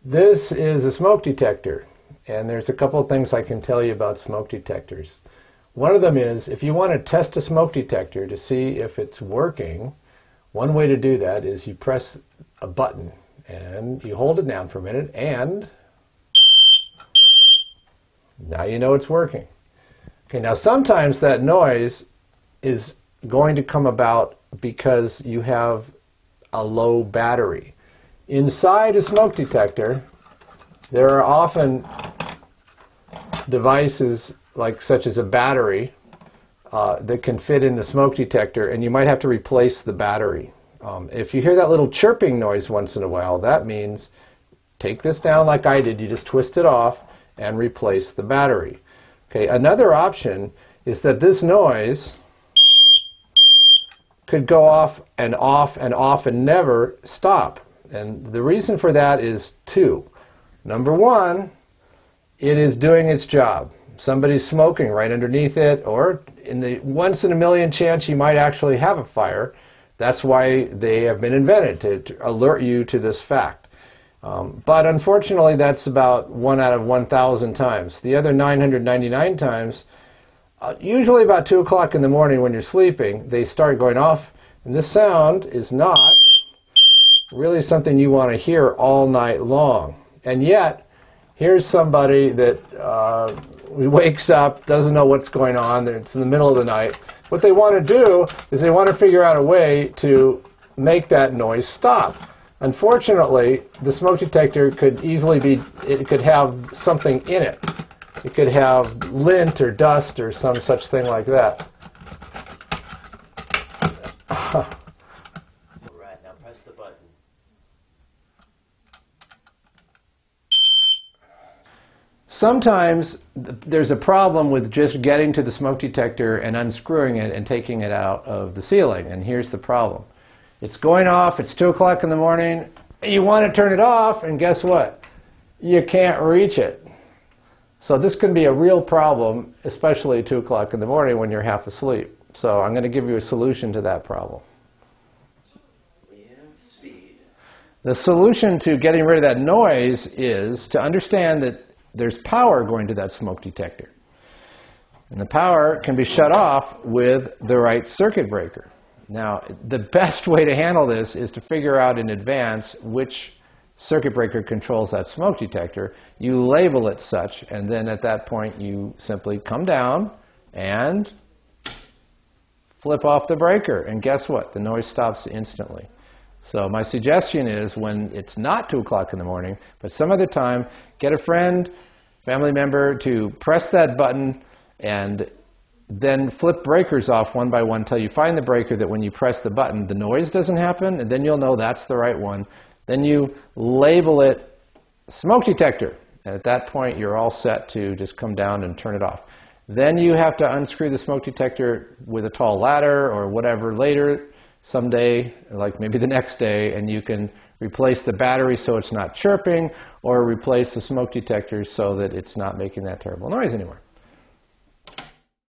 This is a smoke detector, and there's a couple of things I can tell you about smoke detectors. One of them is, if you want to test a smoke detector to see if it's working, one way to do that is you press a button and you hold it down for a minute, and now you know it's working. Okay, now sometimes that noise is going to come about because you have a low battery. Inside a smoke detector, there are often devices such as a battery that can fit in the smoke detector, and you might have to replace the battery. If you hear that little chirping noise once in a while, that means take this down like I did. You just twist it off and replace the battery. Okay, another option is that this noise could go off and off and off and never stop. And the reason for that is two. Number one, it is doing its job. Somebody's smoking right underneath it, or in the once in a million chance you might actually have a fire. That's why they have been invented, to alert you to this fact. But unfortunately, that's about 1 out of 1,000 times. The other 999 times, usually about 2 o'clock in the morning when you're sleeping, they start going off, and this sound is not really something you want to hear all night long. And yet, here's somebody that wakes up, doesn't know what's going on, it's in the middle of the night. What they want to do is they want to figure out a way to make that noise stop. Unfortunately, the smoke detector could easily be, it could have something in it. It could have lint or dust or some such thing like that. Right, now press the button. Sometimes there's a problem with just getting to the smoke detector and unscrewing it and taking it out of the ceiling. And here's the problem. It's going off, it's 2 o'clock in the morning, you want to turn it off, and guess what? You can't reach it. So this can be a real problem, especially at 2 o'clock in the morning when you're half asleep. So I'm going to give you a solution to that problem. The solution to getting rid of that noise is to understand that there's power going to that smoke detector. And the power can be shut off with the right circuit breaker. Now, the best way to handle this is to figure out in advance which circuit breaker controls that smoke detector. You label it such, and then at that point you simply come down and flip off the breaker. And guess what? The noise stops instantly. So my suggestion is, when it's not 2 o'clock in the morning, but some other time, get a friend, family member to press that button and then flip breakers off one by one until you find the breaker that when you press the button, the noise doesn't happen, and then you'll know that's the right one. Then you label it smoke detector. And at that point, you're all set to just come down and turn it off. Then you have to unscrew the smoke detector with a tall ladder or whatever later, someday, like maybe the next day, and you can replace the battery so it's not chirping, or replace the smoke detector so that it's not making that terrible noise anymore.